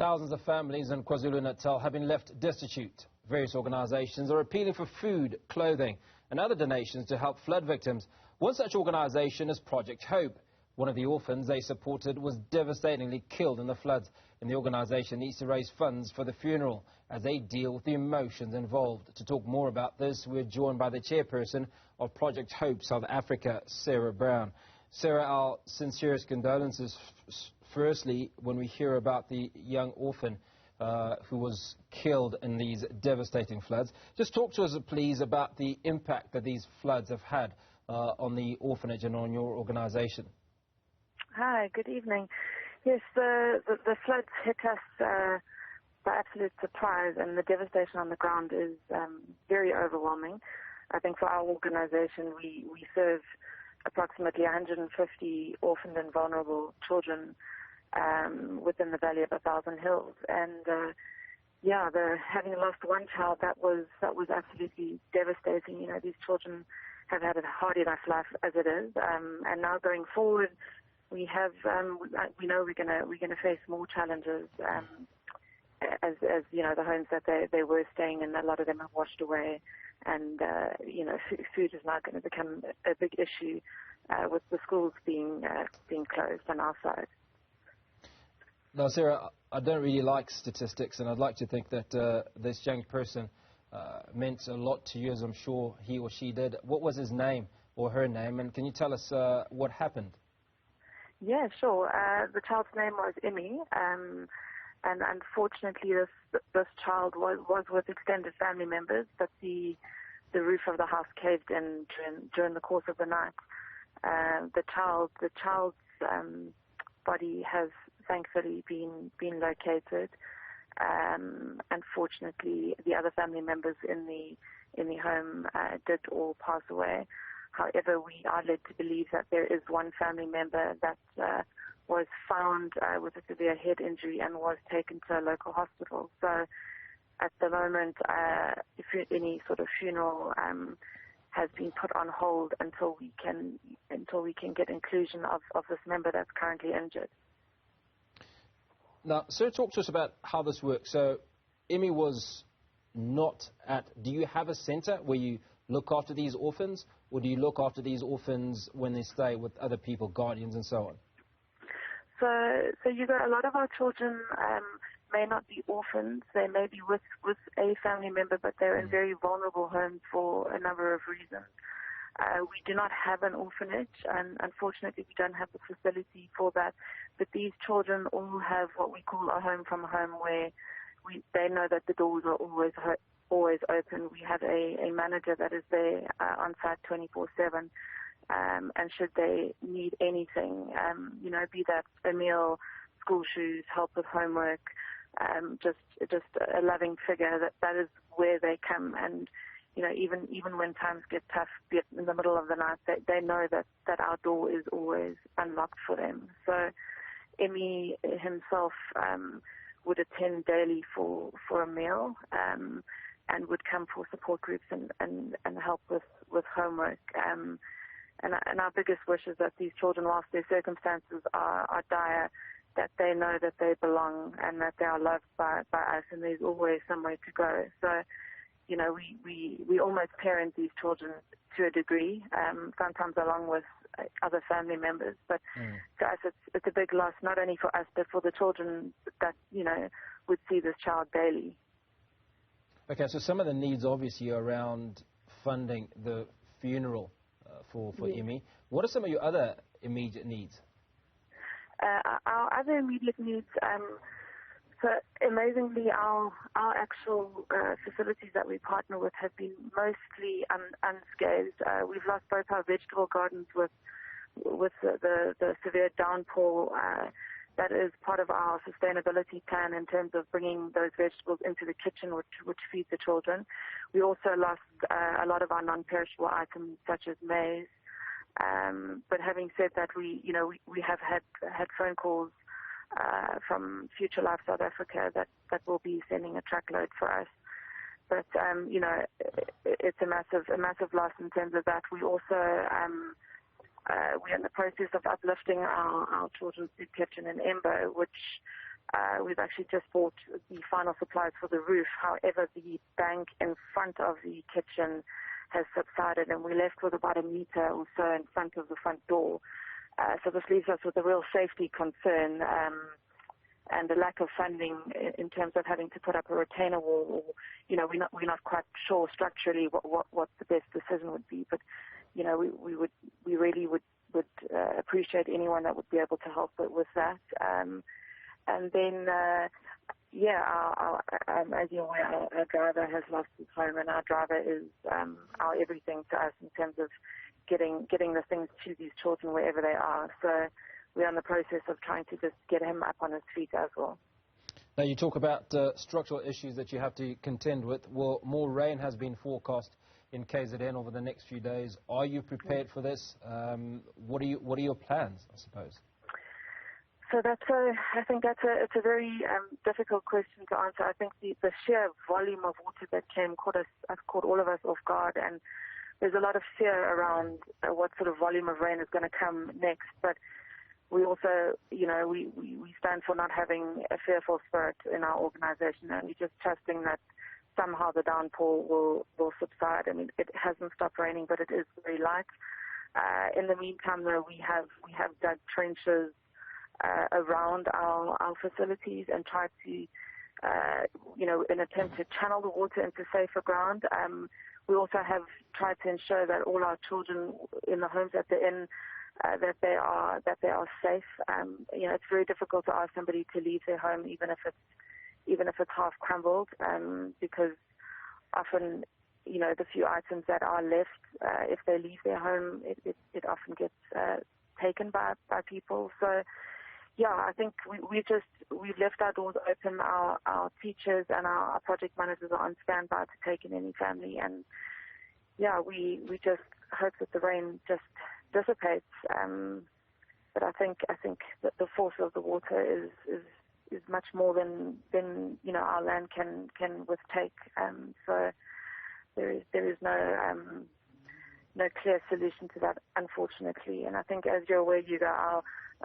Thousands of families in KwaZulu-Natal have been left destitute. Various organizations are appealing for food, clothing and other donations to help flood victims. One such organization is Project Hope. One of the orphans they supported was devastatingly killed in the floods, and the organization needs to raise funds for the funeral as they deal with the emotions involved. To talk more about this, we're joined by the chairperson of Project Hope South Africa, Sara Brown. Sara, our sincerest condolences firstly when we hear about the young orphan who was killed in these devastating floods. Just talk to us, please, about the impact that these floods have had on the orphanage and on your organization. Hi, good evening. Yes, the floods hit us by absolute surprise, and the devastation on the ground is very overwhelming. I think for our organization, we serve approximately 150 orphaned and vulnerable children within the Valley of 1,000 Hills, and having lost one child, that was absolutely devastating. You know, these children have had a hard enough life as it is, and now going forward, we know we're gonna face more challenges. As you know, the homes that they were staying in, a lot of them have washed away, and food is now going to become a big issue with the schools being closed on our side. Now, Sara, I don't really like statistics, and I'd like to think that this young person meant a lot to you, as I'm sure he or she did. What was his name or her name, and can you tell us what happened? Yeah, sure. The child's name was Emmy, and unfortunately this child was with extended family members, but the roof of the house caved in during the course of the night. The child's body has thankfully been located. Unfortunately, the other family members in the home did all pass away. However, we are led to believe that there is one family member that was found with a severe head injury and was taken to a local hospital. So at the moment, any sort of funeral has been put on hold until we can get inclusion of this member that's currently injured. Now, Sara, talk to us about how this works. So Emmy was not at... Do you have a centre where you look after these orphans, or do you look after these orphans when they stay with other people, guardians and so on? So a lot of our children may not be orphans. They may be with a family member, but they're in very vulnerable homes for a number of reasons. We do not have an orphanage, and unfortunately we don't have the facility for that. But these children all have what we call a home from home, where they know that the doors are always open. We have a manager that is there on site 24/7, and should they need anything, be that a meal, school shoes, help with homework, just a loving figure, that is where they come. And even when times get tough, be it in the middle of the night, they know that our door is always unlocked for them. So Emmy himself would attend daily for a meal, and would come for support groups and help with homework. And our biggest wish is that these children, whilst their circumstances are dire, that they know that they belong and that they are loved by us, and there's always somewhere to go. So, we almost parent these children to a degree, sometimes along with other family members. But to us, it's a big loss, not only for us, but for the children that, would see this child daily. Okay, so some of the needs obviously are around funding the funeral for Emmy. What are some of your other immediate needs? Our other immediate needs, so amazingly, our actual facilities that we partner with have been mostly unscathed. We've lost both our vegetable gardens with the severe downpour. That is part of our sustainability plan in terms of bringing those vegetables into the kitchen, which feed the children. We also lost a lot of our non-perishable items, such as maize. But having said that, we have had phone calls from Future Life South Africa that will be sending a truckload for us. But it's a massive loss in terms of that. We also we're in the process of uplifting our children's soup kitchen in Embo, which We've actually just bought the final supplies for the roof. However, the bank in front of the kitchen has subsided, and we're left with about a meter or so in front of the front door. So this leaves us with a real safety concern and a lack of funding in terms of having to put up a retainer wall. Or, we're not quite sure structurally what the best decision would be. But we really would appreciate anyone that would be able to help with that. And then, as you're aware, our driver has lost his home, and our driver is our everything to us in terms of getting the things to these children wherever they are. So we're in the process of trying to just get him up on his feet as well. Now, you talk about structural issues that you have to contend with. Well, more rain has been forecast in KZN over the next few days. Are you prepared for this? What are your plans, I suppose? So I think it's a very difficult question to answer. I think the sheer volume of water that came caught all of us off guard, and there's a lot of fear around what sort of volume of rain is going to come next. But we also, we stand for not having a fearful spirit in our organization, and we're just trusting that somehow the downpour will subside. I mean, it hasn't stopped raining, but it is very light. In the meantime, though, we have dug trenches around our facilities and tried to, in an attempt to channel the water into safer ground. We also have tried to ensure that all our children in the homes at the inn, that they are safe. It's very difficult to ask somebody to leave their home, even if it's half crumbled, because often, the few items that are left, if they leave their home, it often gets taken by people. So, yeah, I think we've left our doors open. Our teachers and our project managers are on standby to take in any family, and we just hope that the rain just dissipates. But I think that the force of the water is much more than our land can withtake. So there is no clear solution to that, unfortunately. And I think, as you're aware,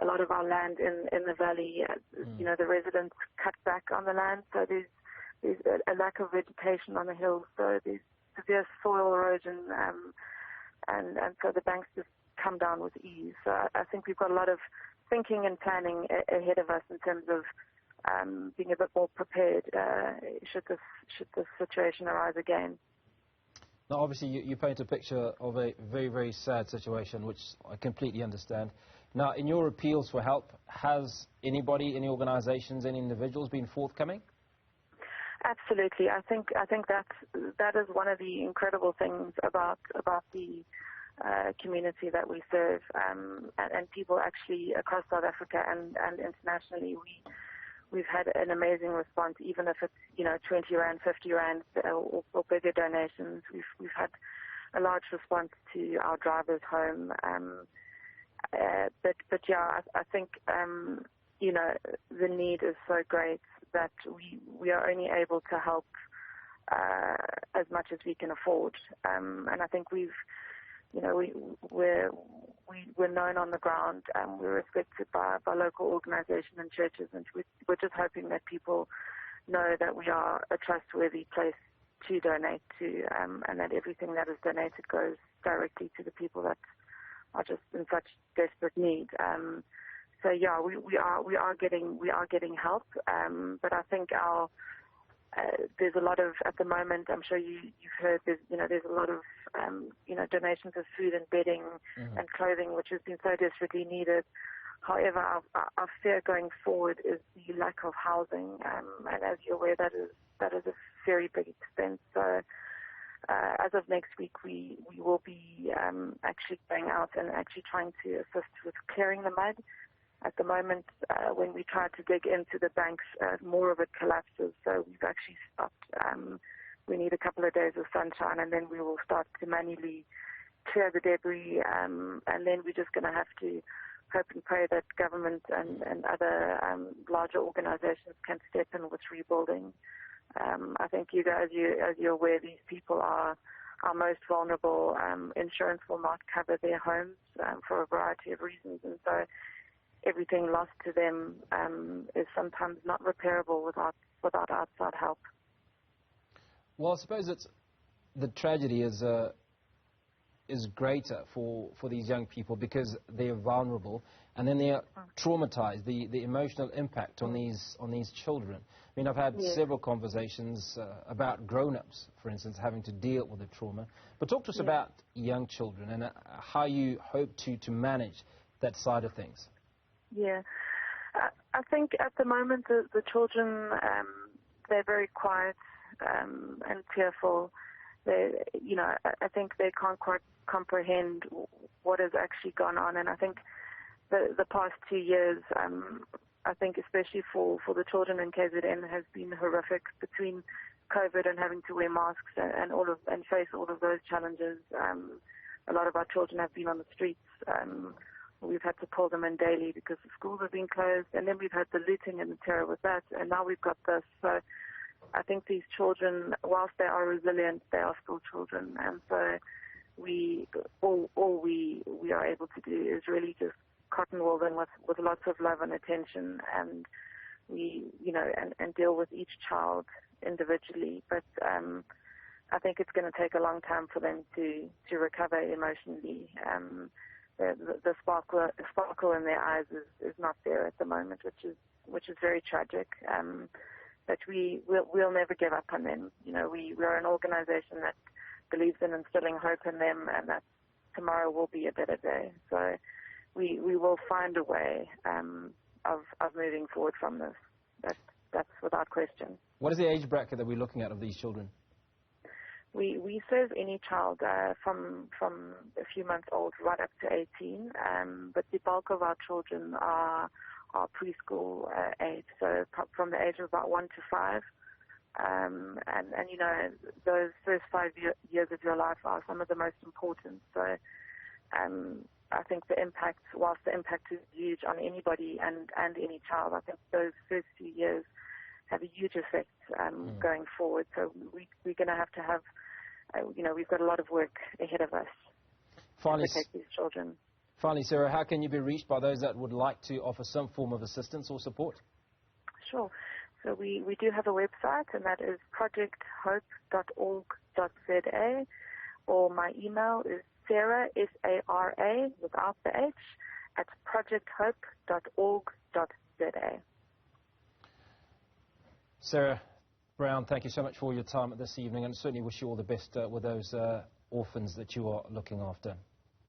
a lot of our land in the valley, the residents cut back on the land, so there's a lack of vegetation on the hills, so there's severe soil erosion, and so the banks just come down with ease. So I think we've got a lot of thinking and planning ahead of us in terms of being a bit more prepared should this situation arise again. Now, obviously, you paint a picture of a very, very sad situation, which I completely understand. Now, in your appeals for help, has anybody, any organizations, any individuals been forthcoming? Absolutely. I think that is one of the incredible things about the community that we serve, and people actually across South Africa and internationally. We've had an amazing response, even if it's 20 rand, 50 rand, or bigger donations. We've had a large response to our driver's home. But yeah, I think the need is so great that we are only able to help as much as we can afford. And I think we're known on the ground. We're respected by local organizations and churches, and we're just hoping that people know that we are a trustworthy place to donate to, and that everything that is donated goes directly to the people that are just in such desperate need. So yeah, we are getting help, but I think there's a lot of, at the moment, I'm sure you've heard, there's a lot of donations of food and bedding and clothing, which has been so desperately needed. However, our fear going forward is the lack of housing, and as you're aware, that is a very big expense. So as of next week, we will be actually going out and actually trying to assist with clearing the mud. At the moment, when we try to dig into the banks, more of it collapses, so we've actually stopped. We need a couple of days of sunshine, and then we will start to manually clear the debris, and then we're just going to have to hope and pray that government and other larger organizations can step in with rebuilding. I think as you're aware, these people are most vulnerable. Insurance will not cover their homes for a variety of reasons, and so everything lost to them is sometimes not repairable without outside help. Well, I suppose the tragedy is greater for these young people because they are vulnerable and then they are traumatized. The emotional impact on these children. I mean, I've had several conversations about grown-ups, for instance, having to deal with the trauma. But talk to us about young children and how you hope to manage that side of things. Yeah, I think at the moment the children, they're very quiet and tearful. I think they can't quite comprehend what has actually gone on, and I think the past 2 years, I think especially for the children in KZN, has been horrific between COVID and having to wear masks and face all of those challenges. A lot of our children have been on the streets. We've had to pull them in daily because the schools have been closed, and then we've had the looting and the terror with that, and now we've got this. So I think these children, whilst they are resilient, they are still children, and so all we are able to do is really just cotton wool them with lots of love and attention, and and deal with each child individually. But I think it's going to take a long time for them to recover emotionally. The sparkle in their eyes is not there at the moment, which is very tragic. But we'll never give up on them. We are an organization that believes in instilling hope in them, and that tomorrow will be a better day. So we will find a way of moving forward from this. That's without question. What is the age bracket that we're looking at of these children? We serve any child from a few months old right up to 18, but the bulk of our children are preschool age, so from the age of about 1 to 5. And those first 5 years of your life are some of the most important. So I think the impact, whilst the impact is huge on anybody and any child, I think those first few years have a huge effect going forward. So we're going to have, we've got a lot of work ahead of us to protect these children. Finally, Sara, how can you be reached by those that would like to offer some form of assistance or support? Sure. So we do have a website, and that is projecthope.org.za, or my email is Sara, S-A-R-A, without the H, at projecthope.org.za. Sara Brown, thank you so much for your time this evening, and certainly wish you all the best with those orphans that you are looking after.